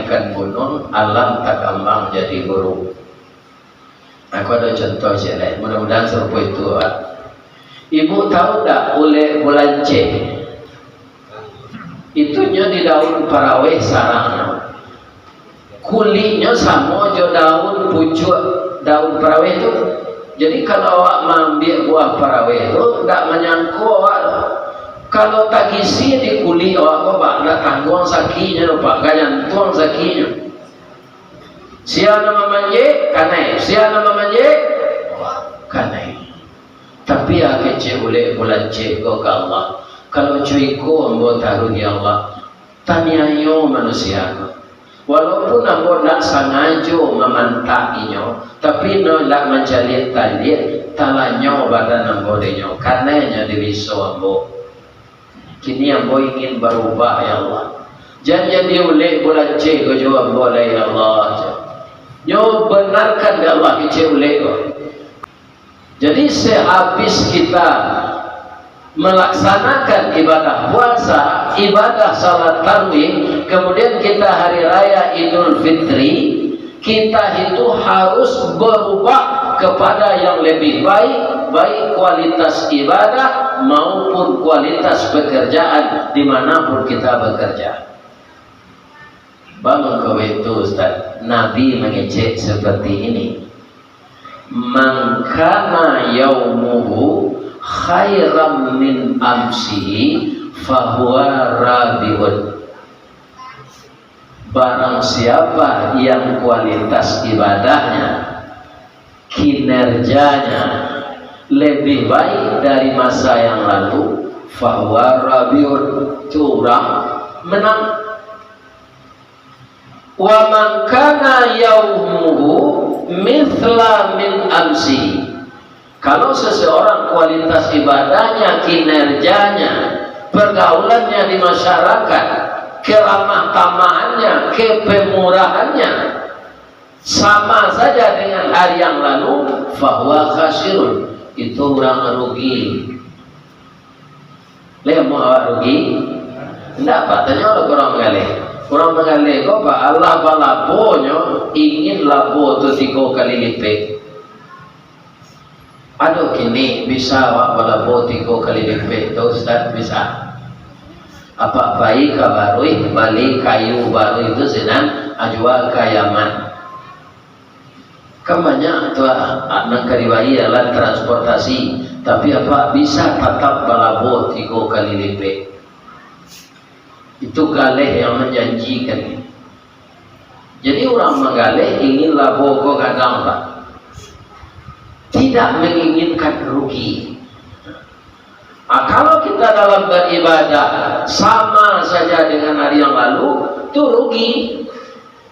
naikkan gunung, alam tak gampang jadi guru. Aku ada contoh jelek, mudah-mudahan serupa itu. Ibu tahu tak oleh bulan C? Itunya di daun paraweh sarangnya. Kulitnya sama jo daun pucuk daun paraweh itu. Jadi kalau awak mengambil buah paraweh itu tidak menyangkut awak. Kalau tak isi di kulit awak tidak tanggung sakinya, pak ganyantung sakinya. Siapa nama manje kanai, siapa nama manje kanai. Tapi ya kece boleh bulan ceko ke Allah. Kalau cuiku ambo taruh di Allah. Tanyayo manusia. Walaupun ambo nak sengaja memantakinya, tapi no nak menjalit tali, talanyo badan ambo denyo. Karenanya diwiso ambo. Kini ambo ingin berubah ya Allah. Jangan jadi oleh bulan ceko jawab boleh ya Allah. Nyo benarkan ya Allah kece oleh ko. Jadi sehabis kita melaksanakan ibadah puasa, ibadah salat tarawih, kemudian kita hari raya Idul Fitri, kita itu harus berubah kepada yang lebih baik, baik kualitas ibadah maupun kualitas pekerjaan dimanapun kita bekerja. Bangun kau itu Ustaz, Nabi mengecek seperti ini. Man kana yaumuhu khairam min amsihi fahuwa rabiun. Barang siapa yang kualitas ibadahnya, kinerjanya lebih baik dari masa yang lalu, fahuwa rabiun, itu orang menang. Wa man kana yaumuhu mithla min amsi. Kalau seseorang kualitas ibadahnya, kinerjanya, pergaulannya di masyarakat, keramah tamahannya, kepemurahannya sama saja dengan hari yang lalu, fahuwa khasirun, itu orang rugi. Lihat mau awak rugi? Tidak, patahnya orang mengalih. Orang mengalih kok pak Allah balaponya ingin labo tu 3 kali lipat. Aduh kini bisa wak balabo 3 kali lipat tu Ustaz bisa. Apa baik kabarui balik kayu baru itu senang ajual ke Yaman. Kan banyak tu anak kariwai alat transportasi, tapi apa bisa tetap balabo 3 kali lipat. Itu galeh yang menjanjikan. Jadi orang menggaleh ingin labo ko gadang pak, tidak menginginkan rugi. Kalau kita dalam beribadah sama saja dengan hari yang lalu, itu rugi.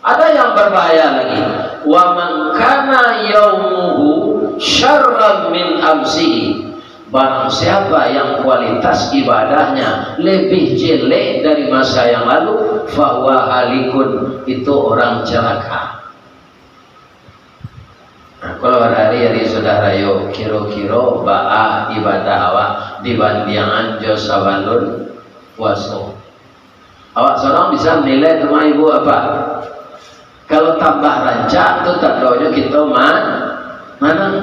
Ada yang berbahaya lagi. Wa man kana yaumuhu syarran min amsihi. Barang siapa yang kualitas ibadahnya lebih jelek dari masa yang lalu, fahuwa halikun, itu orang celaka. Nah, kalau hari-hari saudara yo kiro-kiro ba'a ibadah awak dibandingan jo sabalun puasa. Awak seorang bisa menilai rumah ibu apa? Kalau tambah rancak tu tak doanya kita mana?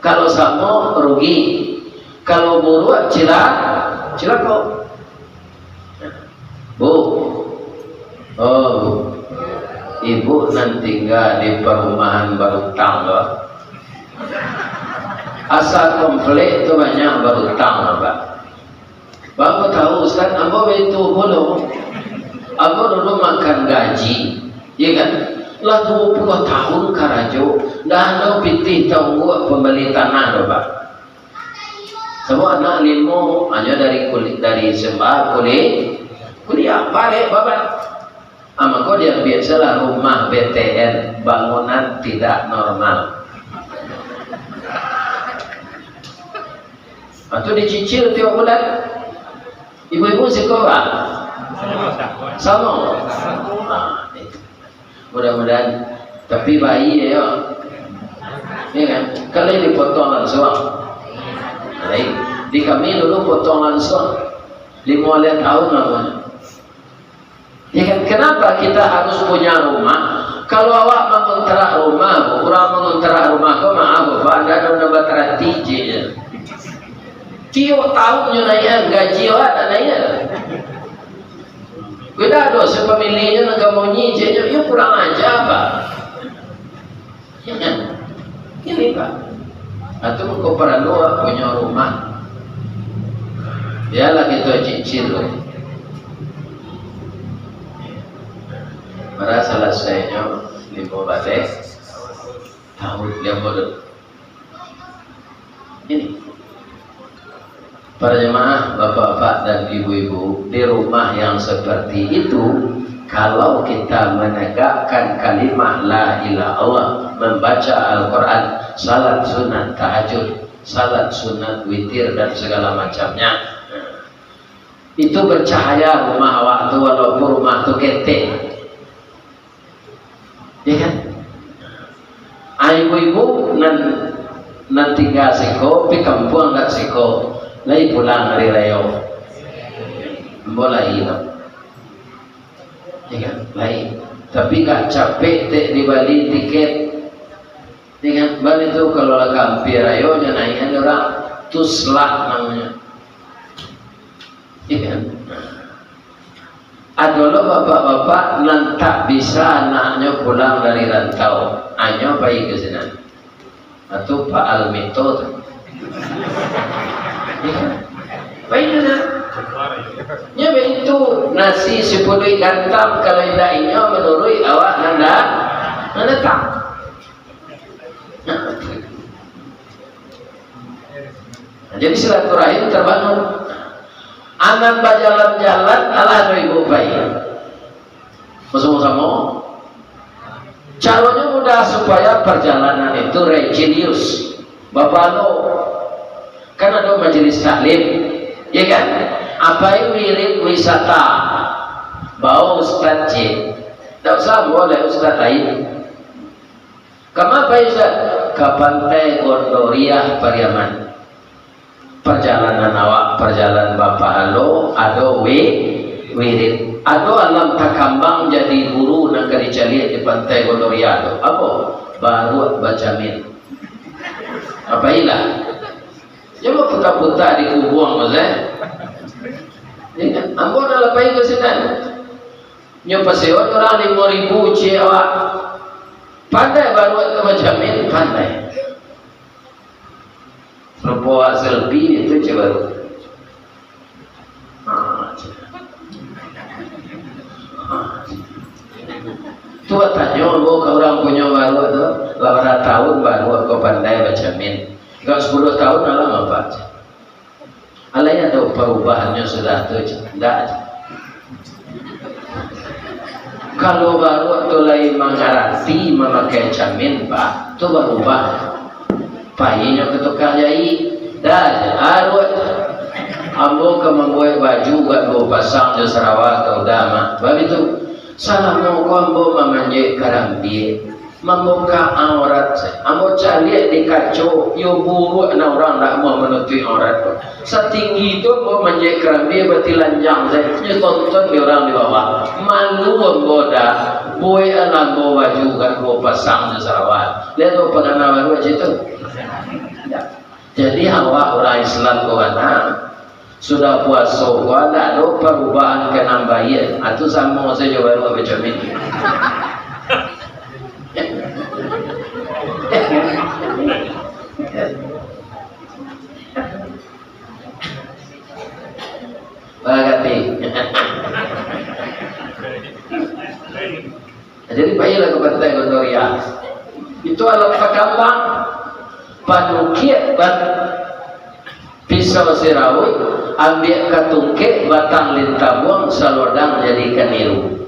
Kalau sama rugi. Kalau buruak cilaka. Bu, oh, ibu nanti tinggal di perumahan baru tangga. Asal komplit itu banyak baru tangga, Pak. Bapak tahu Ustaz, apa itu bolo? Apa dulu makan gaji, ya kan? Lah 20 tahun karajo, dah ada pitih tahu pembeli tanah, Pak. Semua anak limo hanya dari sembah kuliah balik bapak. Kau dia biasalah rumah BTN, bangunan tidak normal. Atau dicicil tiap bulan. Ibu-ibu sekolah sama. Mudah-mudahan. Tapi bayi ya. Ini kan kalau dipotong langsung. Di kami dulu potong langsung 5 tahun namanya. Ya kan, kenapa kita harus punya rumah? Kalau awak mengontrak rumah, kurang mengontrak rumah kau maaf, anda dah batera tiji. Tiap tahunnya naik gaji awak tak naik. Beda ada sepemilihnya nak mau nyicenya, you kurang aja apa? Ya kan? Ini pak. Atau kau perlu punya rumah. Biarlah kita cicil. Pada selesainya 5 balik tahun dia bodoh. Ini para jemaah, bapak-bapak dan ibu-ibu, di rumah yang seperti itu, kalau kita menegakkan kalimat la ilaha illallah, membaca Al-Quran, salat sunat tahajud, salat sunat witir dan segala macamnya, itu bercahaya rumah waktu walaupun rumah itu ketek. Ya kan? Ibu-ibu nan tinggal siko, pi kampung nggak siko, lagi pulang hari raya, mulai lah, ya kan? Lain. Tapi nggak capek dek di Bali tiket, ya kan? Bali itu kalau lagi hampir raya, naiknya orang tuslah namanya, ya kan? Adalah bapak-bapak nan tak bisa anaknya pulang dari rantau, hanya bayi ke sini, atau Pak Almito, bayi ke sana. Ya itu nasi 10 gantam kalau indahnya menurut awak nanda tak. Jadi silaturahim terbangun. Anak berjalan-jalan ala ibu bayi. Sama-sama. Caranya mudah supaya perjalanan itu religius. Bapak lo kan ada majelis taklim, ya kan? Apa yang mirip wisata? Bawa Ustaz C. Tak usah boleh Ustaz lain. Kenapa Ustaz? Ke Pantai Gondoriah Pariaman. Perjalanan awak, perjalanan bapak alo, ada wirid, ada alam takambang jadi guru nak kerja di Pantai Gondoriah. Apa? Baru baca min. Apa ilah? Coba putar-putar di kubuang mazah. Ya, ambo nak lepai ke sini. Nyoba sewa orang 5.000 cewa. Pandai baru baca min, pandai. Rupa selfie itu coba. Tua tanya lo ke orang punya baru tu, 8 tahun baru kau pandai baca min. Kalau 10 tahun alam apa? Alai ada perubahannya sudah tu, tidak. Kalau baru tu lain mengarti memakai jamin pak, tu berubah. Payinya ketukar jahit dah arwah ambo ke membuat baju buat bo pasang di Sarawak atau Dama. Sebab itu salah mau ambo memanjat karambi membuka aurat ambo cari di kacau yo buru anak orang tak mau menutupi aurat pun setinggi itu ambo manjat karambi berarti lanjang saya tonton di orang di bawah malu ambo dah boy anak bo baju buat bo pasang di Sarawak lihat bo pengalaman baru itu. Jadi awak orang Islam kawana sudah puasa kawana ada perubahan kenambahan atau sama saja baru baca min. Bagati. Jadi bayilah ke Pantai Gondoriah. Itu alam pakambang panukiat bat pisau sirawut ambil katungke batang lintabuang salodang jadikan niru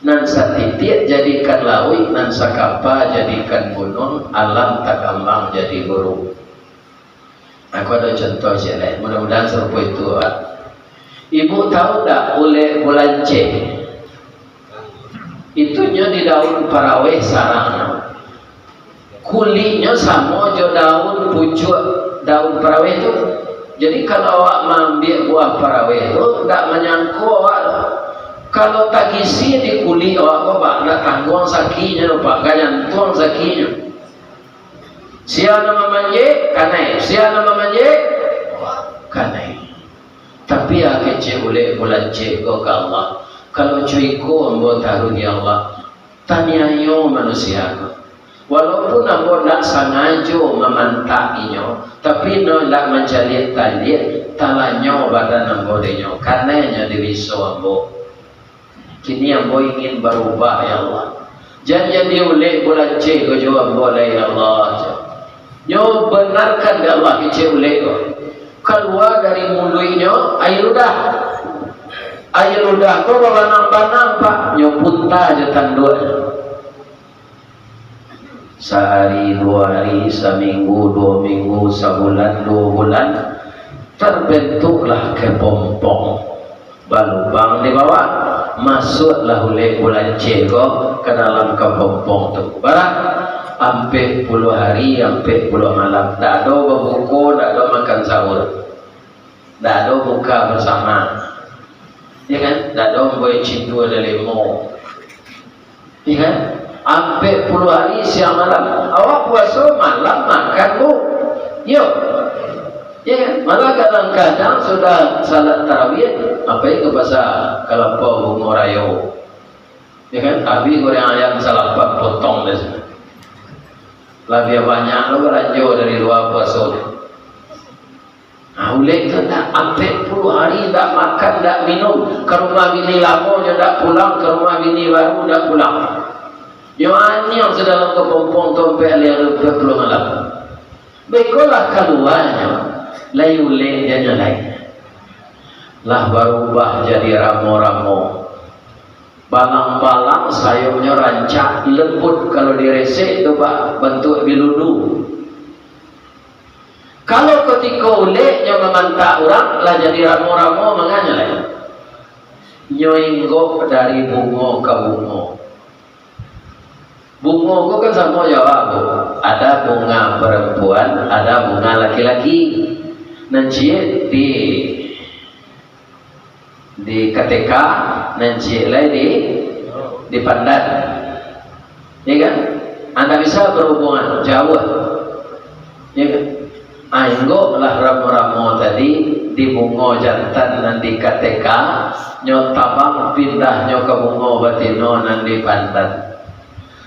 nan satitik jadikan lawi nan sakapa jadikan gunung alam takambang jadi guru. Aku ada contoh jelek mudah-mudahan serupa itu pak. Ibu tahu tak oleh bulan C itunya di daun paraweh sarang kulitnya sama jo daun pucuk daun paraweh itu. Jadi kalau awak mengambil buah paraweh itu tidak menyangkut awak Kalau tak isi di kuli awak pak nak tanggung sakinya pak kayan tuang sakinya. Sia nama manje kanai, sia nama manje kanai. Tapi aku cek boleh bulan cek kau ke Allah. Kalau cuiku ambo taruh di Allah. Tanyayo manusia. Walaupun ambo tak sengaja memantakinya, tapi no tak mencari tadi talanyo badan ambo denyo. Karenanya diwiso ambo. Kini ambo ingin berubah ya Allah. Jangan jadi oleh bulan cek kau jawab boleh ya Allah. Nyo benarkan ya Allah kece oleh kau. Keluar dari mulutnya air ludah kau bawa nampak nyo punta aja tanduan. Sehari, 2 hari, seminggu, 2 minggu, sebulan, 2 bulan terbentuklah kepompong balubang di bawah, masuklah oleh bulan ceko ke dalam kepompong itu barang sampai 10 hari, sampai 10 malam tak ada berbuka, tak ada makan sahur, tak ada buka bersama, ya kan, tak ada membuat cinta dan lemo, ya kan. Sampai 10 hari siang malam awak puasa malam makan bu yuk ya kan? Malah kadang-kadang sudah salat tarawih apa yang ke pasar kelapa bunga rayo ya kan, habis goreng ayam salapat potong deh lebih banyak lo beranjo dari luar puasa nah oleh kena sampai 10 hari tak makan tak minum ke rumah bini lama je tak pulang, ke rumah bini baru tak pulang. Yang anyam sedalam kepompong tompel yang lebih belum malam. Bekolah keluarnya, layuleh dia nyalai. Lah berubah jadi ramo-ramo. Balang-balang sayurnya rancak lembut kalau diresek itu pak bentuk biludu. Kalau ketika ulehnya memantak orang lah jadi ramo-ramo menganya lain. Nyoinggok dari bunga ke bunga. Bunga itu kan sama jawab, ada bunga perempuan, ada bunga laki-laki. Nanti di KTK, nanti lagi di pandan, ya kan? Anda bisa berhubungan jauh, ya kan? Ainggo lah ramu-ramu tadi di bunga jantan nanti KTK, nyotabang pindahnya ke bunga batino nanti pandan.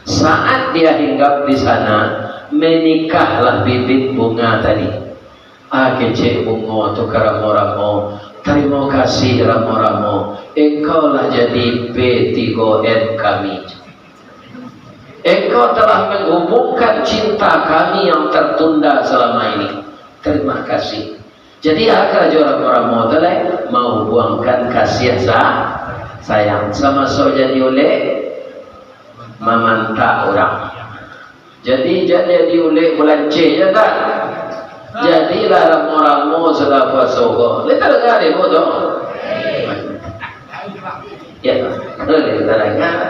Saat dia hinggap di sana, menikahlah bibit bunga tadi. Kecik bunga tu ramo-ramo. Terima kasih ramo-ramo. Engkau lah jadi P3N kami. Engkau telah menghubungkan cinta kami yang tertunda selama ini. Terima kasih. Jadi akhirnya ramo-ramo tadi mau buangkan kasih sayang sama jadi oleh memantak orang. Jadi oleh bulan C ya tak? Jadilah ramo-ramo sudah puasa kok. Kita dengar ya bodoh. Ya, boleh kita dengar.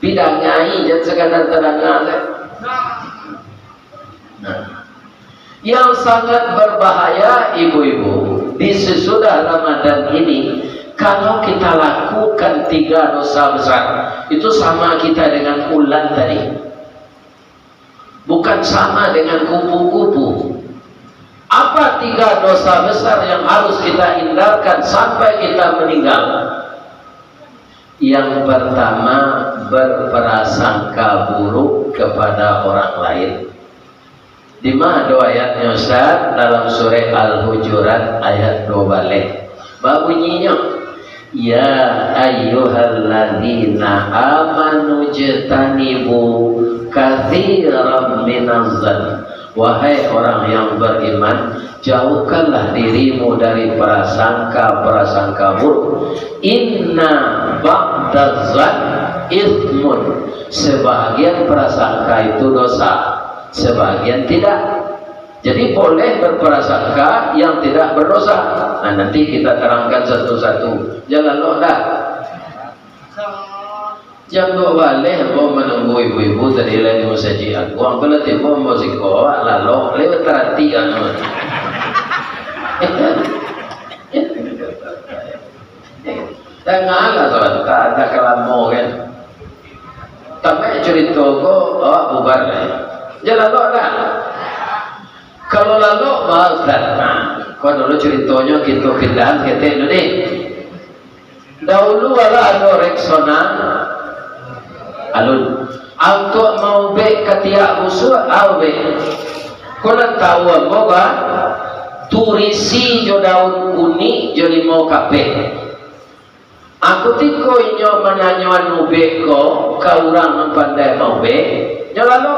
Bidang nyai jangan sekadar terdengar. Nah, yang sangat berbahaya ibu-ibu di sesudah Ramadan ini. Kalau kita lakukan 3 dosa besar, itu sama kita dengan ulat tadi. Bukan sama dengan kupu-kupu. Apa 3 dosa besar yang harus kita hindarkan sampai kita meninggal? Yang pertama, berprasangka buruk kepada orang lain. Di mana ayatnya Ustaz? Dalam surah Al-Hujurat ayat 2 balik. Bunyinya ya ayyuhalladzina amanu jtanibu katsiran minaz-zann. Wahai orang yang beriman, jauhkanlah dirimu dari prasangka-prasangka buruk. Inna ba'daz-zann itsmun. Sebagian prasangka itu dosa, sebagian tidak. Jadi boleh berprasangka yang tidak berdosa. Nah nanti kita terangkan satu-satu. Jangan lo dah. Jam 2 balik mau menunggu ibu-ibu tadi lagi musajian. Uang kalau tiba mau sekolah lalu lewat perhatian. Tengah lah soal tak ada kelamo kan. Tapi cerita ko bubar lah. Jalan lo dah. Kalau lalu bahas kau dulu ceritanya kita pindahan kita itu ni. Dahulu ada Rexona alun. Untuk mau be ketiak busuk awe. Kau nak tahu apa bah? Turisi jo daun kuning jo limau kape. Aku tiko inyo menanyuan ube ko kaurang pandai mau be. Lalu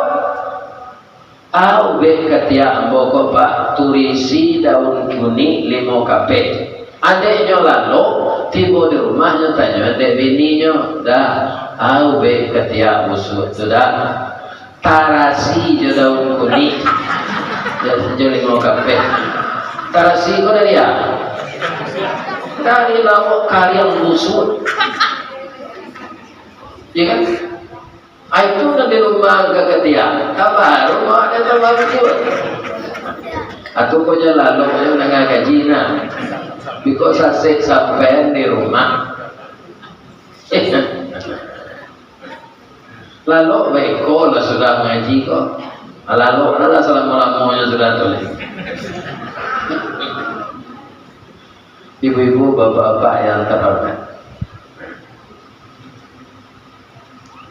be ketiak ambo ko pak turisi daun kuning limau kape. Adeknya lalu tiba di rumahnya tanya adek bininya dah be ketiak busuk sudah tarasi jo daun kuning jo limau kape. Tarasi ko dari ya dari lawak kariang busuk ya kan itu nanti rumah keketiak kabar rumah ada tambah busuk atau kau jalan lo kau nak gaji na because asik sampai di rumah lalu beko lah sudah ngaji kok lalu adalah selama-lamanya sudah tulis. Ibu-ibu, bapak-bapak yang terhormat,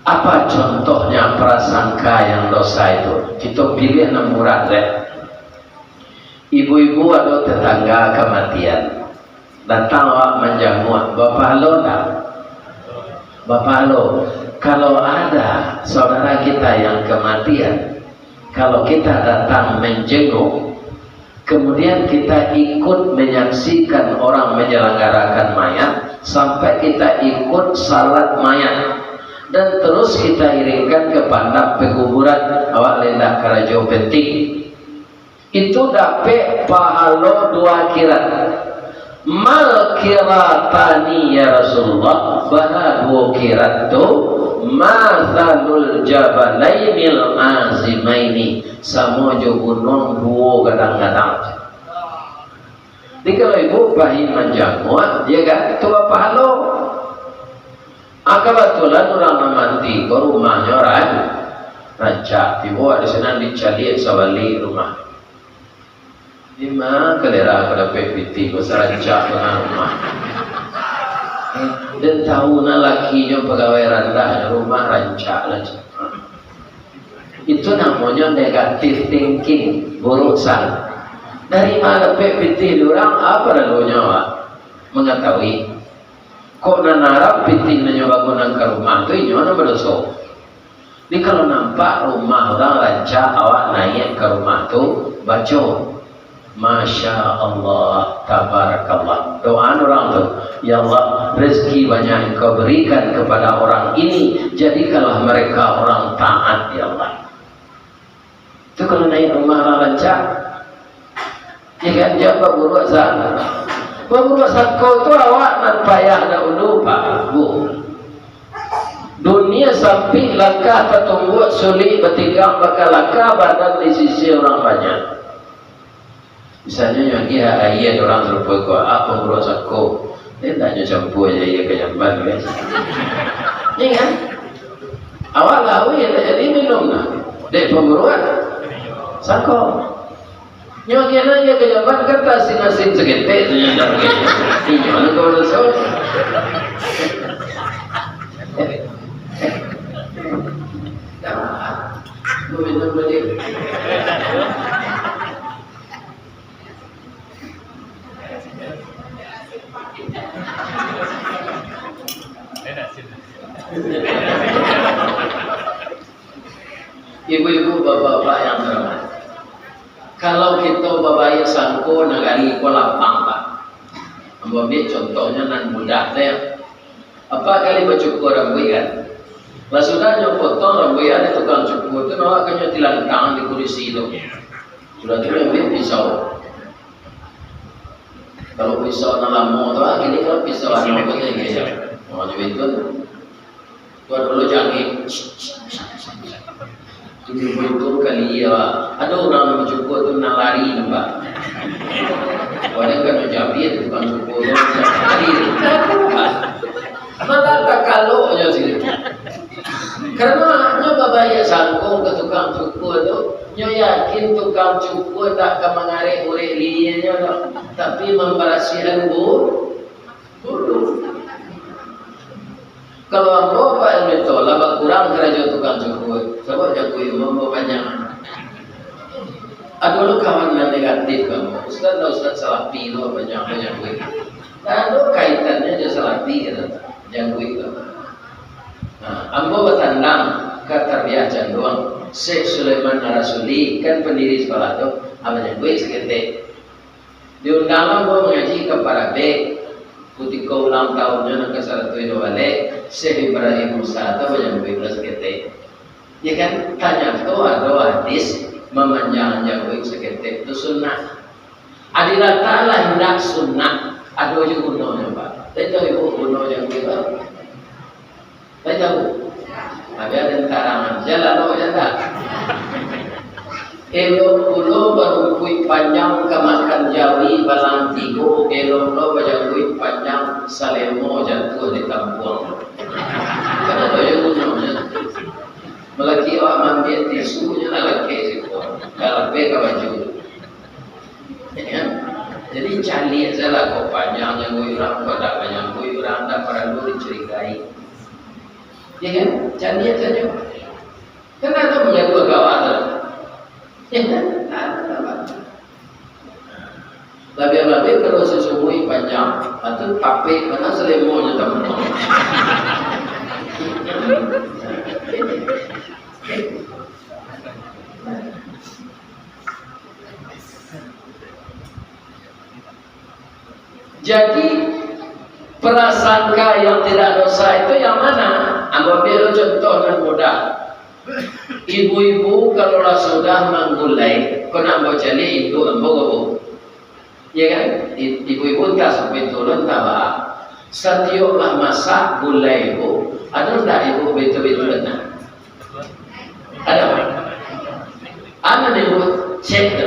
apa contohnya prasangka yang dosa itu? Kita pilih yang murah deh. Ibu-ibu ada tetangga kematian, datang awak menjamu, bapak lo dah, bapak lo. Kalau ada saudara kita yang kematian, kalau kita datang menjenguk, kemudian kita ikut menyaksikan orang menyelenggarakan mayat sampai kita ikut salat mayat dan terus kita iringkan ke pandap pekuburan awak lendak karajo penting itu dapat pahala 2 kirat. Mal kiratani ya Rasulullah, bana 2 kirat tu mathalul jabalainil azimaini, samojo gunung 2 kadang-kadang. Jadi kalau ibu bayi menjamuan, ya kan, itu apa halo? Kebetulan orang mati ke rumahnya orang rancak, dibawa di sana dicari sabali rumah. Lima kelera pada PPT besar rancak dengan rumah. Dan tahu na lakinya pegawai rendah rumah rancak lah. Itu namanya negative thinking, buruk sangka. Dari mana PPT orang apa lalunya Pak? Mengetahui kok nanarap PT nyoba bangunan ke rumah itu nyoba berdosa. Jadi kalau nampak rumah orang rancak awak naik ke rumah tu baca Masya Allah, Tabarakallah. Doa orang tu, ya Allah, rezeki banyak Engkau berikan kepada orang ini, jadikanlah mereka orang taat, ya Allah. Itu kalau naik rumah orang rancak, ya kan, jawab berbuat sana. Berbuat kau tu awak nak payah dahulu Pak, Bu. Dunia sampai langkah tertunggu sulit bertinggal bakal langkah badan di sisi orang banyak. Misalnya yang dia ayah orang terlupa kau apa berusaha kau, dia tanya campur aja ia kejamban guys. Ini kan, awal lalu ya tak jadi minum lah. Dek pemberuan, sako. Nyawa kena ia kejamban kata asin-asin segetek tu yang dah pergi. Ini mana kau berusaha? Kau minum balik. Ibu-ibu, bapak-bapak yang terhormat, kalau kita babayar sangko negari ko lapang Pak, ambil contohnya nan mudah deh, apa kali bercukur rambuian, masudahnya potong rambuian itu tukang cukur itu nawak kanya tilang tangan di kursi itu, sudah tu ambil pisau. Kalau pisau nalamu tu, gini kalau pisau anu apa ni kaya, mau jadi itu, tuan dulu jangan. Tunggu betul kali ya, ada orang yang cukur tu nak lari nampak. Orang kan menjawab itu tukang cukur, lari. Malah tak kalau aja sini. Karena nyo babaya sangkong ke tukang cukur tu, nyo yakin tukang cukur tak akan mengarik urip linya tu, tapi memberasihan bulu. Kalau ambo Pak itu lama kurang kerja tukang cukur, sebab jakui mau banyak. Ada lu kawan yang negatif kamu, Ustaz salah pilih banyak gue. Ada kaitannya aja salah pilih, yang gue kamu. Nah, ambo bertandang kata dia doang. Syekh Sulaiman Narasuli kan pendiri sekolah tu, apa yang gue seketik. Diundang ambo mengaji kepada B. Ketika ulang tahunnya nak kesalahan itu balik, Syekh Ibrahim Musa atau yang bebas kita, ya kan tanya tu ada hadis memanjang jauh seketik itu sunnah. Adilah ta'ala hendak sunnah, ada juga gunanya pak. Tahu ibu gunanya yang kita, tahu? Ada tarangan jalan apa jalan? Elok pulo baru kuih panjang kemakan jawi balang tigo, elok lo baca kuih panjang salemo jatuh di kampung. Karena doa gunanya, melaki awak mandi tisunya lagi siapa, kalau beka baju. Jadi cari saja kau panjang yang kuih orang pada banyak kuih orang tak perlu dicurigai. Ya kan, cari saja. Kenapa menjaga kawan? Lebih-lebih kalau sesungguhnya panjang atau tapi mana selemonya teman-teman. Jadi prasangka yang tidak dosa itu yang mana? Ambil contoh yang mudah. Ibu-ibu kalau sudah menggulai, kau nak bawa cali itu ambo, ya kan? Ibu-ibu tak sampai turun tawa. Setiaplah masak gulai ibu, ada tak ibu betul-betul benar? Ada apa? Ada ibu cek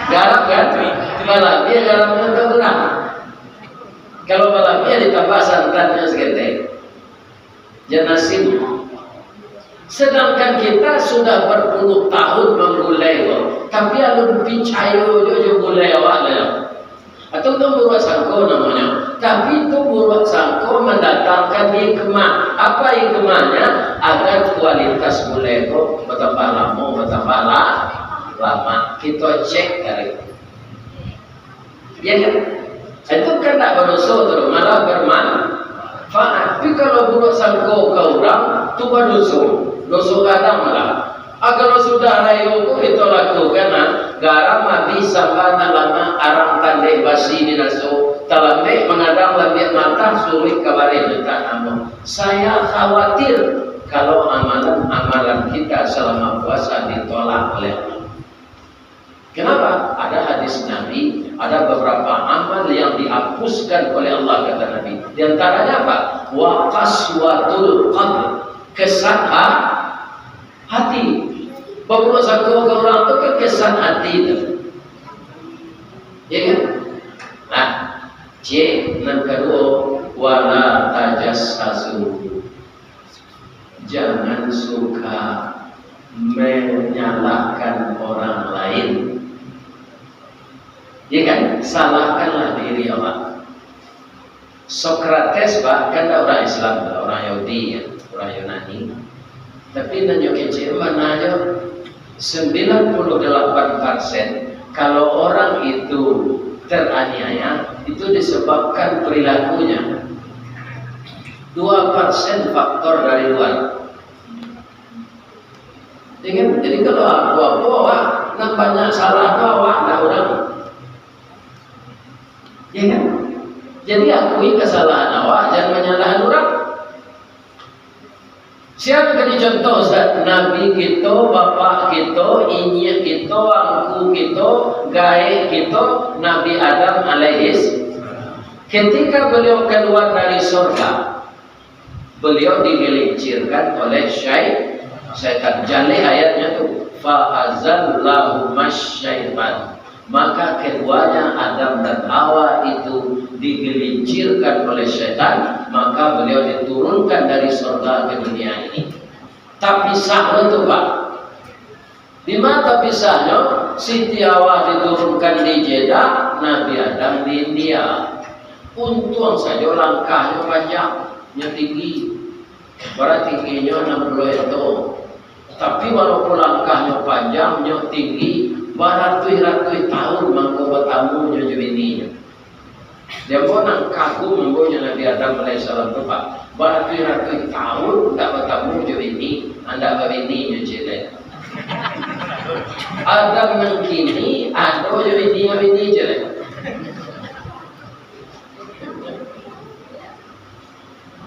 garam kan? Malah dia garamnya tak kurang. Kalau malah dia ditambah santannya seketik, janasim. Sedangkan kita sudah berpuluh tahun menggulai, tapi alun picayo jo gulai awalnya. Atau itu buruak sangko namanya. Tapi itu buruak sangko mendatangkan hikmah. Apa hikmahnya? Agar kualitas gulai itu bertambah lama. Kita cek kali. Ya kan? Itu kan tak berdosa terus, malah bermanfaat. Tapi kalau buruak sangko ke orang, itu berdosa. Dosa kadang malah. Kalau sudah rayu itu lakukan garam habis sampai lama arang tandai basi di naso talamai mengadang lebih mata sulit kabarin dekat namun saya khawatir kalau amalan kita selama puasa ditolak oleh Allah. Kenapa? Ada hadis Nabi, ada beberapa amal yang dihapuskan oleh Allah kata Nabi. Di antaranya apa? Wa qaswatul qalb, kesan hati. Bapak satu orang itu kekesan hati itu, ya kan? Nah, C yang kedua, wala tajassasu, jangan suka menyalahkan orang lain, ya kan? Salahkanlah diri Allah. Sokrates bahkan orang Islam, orang Yahudi, orang Yunani. Tapi nanya kecil mana aja 98% kalau orang itu teraniaya itu disebabkan perilakunya. 2% faktor dari luar. Jadi kalau apa nak banyak salah awak dah orang. Ya kan? Jadi akui kesalahan awak, jangan menyalahkan orang. Siapa jadi contoh Nabi kita, bapak kita, inyek kita, angku kita, gaib kita, Nabi Adam alaihis. Ketika beliau keluar dari surga, beliau digelincirkan oleh syaitan. Jali ayatnya tu, fa'azallahu masyaitan. Maka keduanya Adam dan Hawa itu digelincirkan oleh setan, maka beliau diturunkan dari surga ke dunia ini. Tapi sah itu Pak. Di mana pisahnya? Siti Hawa diturunkan di Jeddah, Nabi Adam di India. Untung saja langkahnya panjangnya tinggi. Berarti tingginya 60 itu. Tapi walaupun langkahnya panjangnya tinggi, beratus-ratus tahun mangko bertamu nyojo ini. Dia pun nak kagum mempunyai Nabi Adam alaihissalam tu Pak. Beratus-ratus tahun tak bertamu nyojo ini, anda berini nyojo lain. Adam yang kini ada nyojo ini je lain.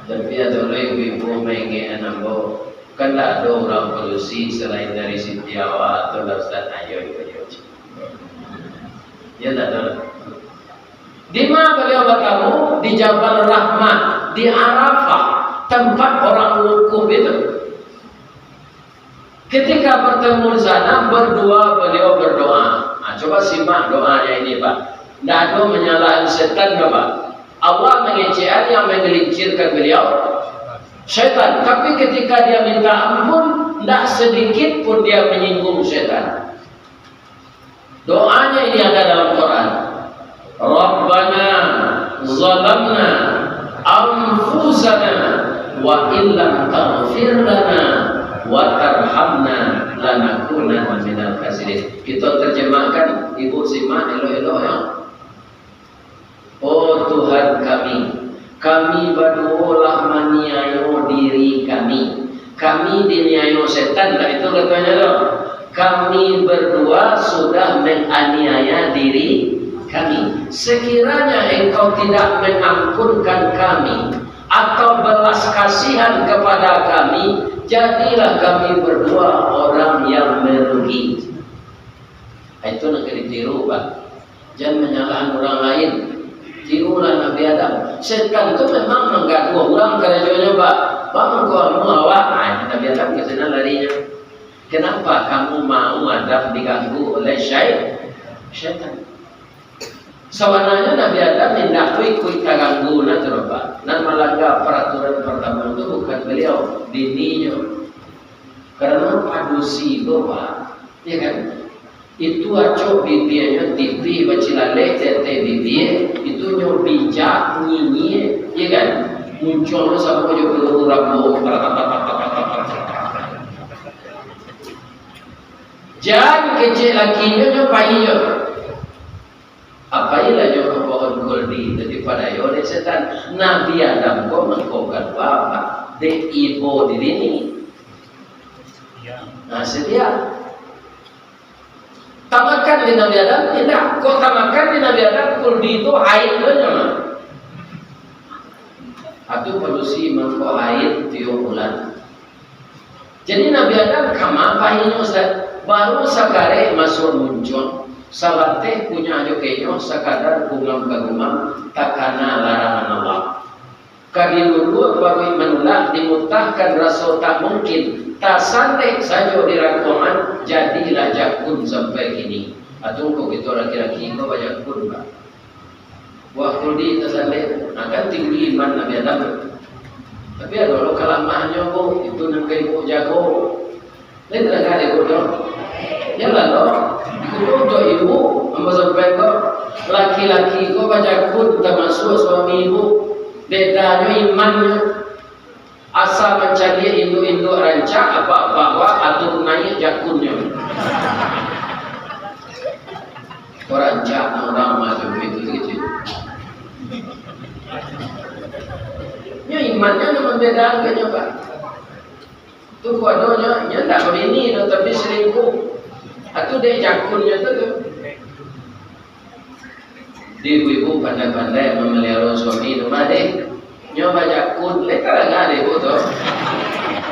Tapi ada lagi ibu mengenai anak kan tak ada orang polusi selain dari Siti Hawa atau Ustaz Ayo. Ya tak ada. Di mana beliau bertemu? Di Jabal Rahmah, di Arafah, tempat orang wukuf itu. Ketika bertemu di sana, berdua beliau berdoa. Nah, coba simak doanya ini Pak. Tidak ada menyalahkan setan Pak. Allah mengecewakan yang menggelincirkan beliau setan, tapi ketika dia minta ampun, tidak sedikit pun dia menyinggung setan. Doanya ini ada dalam Quran. Rabbana zalamna anfusana wa illam taghfir lana wa tarhamna lanakunanna minal khasirin. Kita terjemahkan, Ibu simak elok-elok ya. Oh Tuhan kami berdoalah maniayo diri kami. Kami diniayo setan, lah itu katanya loh. Kami berdua sudah menganiaya diri kami. Sekiranya engkau tidak mengampunkan kami atau belas kasihan kepada kami, jadilah kami berdua orang yang merugi. Itu nak ditiru Pak. Jangan menyalahkan orang lain. Tirulah Nabi Adam. Setan itu memang mengganggu orang kerajanya Pak. Bang kau mau awak? Nabi Adam ke sana larinya. Kenapa kamu mau Adam diganggu oleh syaitan? Sebenarnya Nabi Adam tidak ikut ganggu nanti Pak. Dan melanggar peraturan pertama itu bukan beliau, dininya. Karena padusi Pak, ya kan? Itu acok bibirnya TV bacilale tete bibir itu nyo bijak nyinyi ya kan muncul sama jo peluru rambut jangan kecil lagi nyo payo apa ilah nyo pohon goldi daripada yo de setan Nabi Adam kok mengkokan apa de ibu di sini nah sedia tamakan di Nabi Adam? Tidak. Kok tamakan di Nabi Adam? Kuldi itu haid benar. Atau polusi mengko haid 3 bulan. Jadi Nabi Adam kama pahinya Ustaz? Baru sakare masuk muncul. Salate punya ajo kenyo sakadar gumam-gumam takana larangan Allah. Kadilulu baru menolak dimutahkan rasa tak mungkin. Tak santai saja dirangkuman jadilah jakun sampai kini. Atau kau itu laki-laki kau banyak pun Pak. Wah kuldi tersantai akan tinggi iman Nabi Adam. Tapi ada lo kalamahnya bu itu nangkai bu jago. Lain tak ada bu dong. Ya lah lo. Itu untuk ibu ambil sampai kau laki-laki kau banyak pun termasuk suami ibu. Bedanya imannya. Asal mencari induk-induk rancak apa bahwa atur naik jakunnya. Rancak orang macam itu gitu. Ya imannya memang beda agaknya Pak. Itu kuadonya, ya tak begini, tapi selingkuh. Atau dia jakunnya tu. Di ibu-ibu pandai-pandai memelihara suami rumah deh. Nyoba jakun, letak lagi ada ibu tu.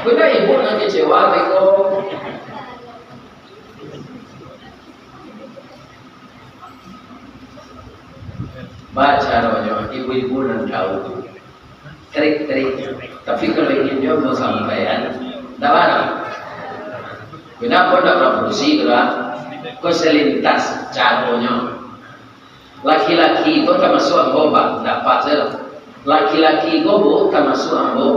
Benda ibu nak kecewa beko. Baca rohnya, ibu-ibu nak tahu trik-triknya. Tapi kalau ingin nyoba sampaian, tak barang. Kenapa tak produksi lah? kau selintas caranya. Laki-laki itu termasuk ambo bak dapat saya. Laki-laki gobo termasuk ambo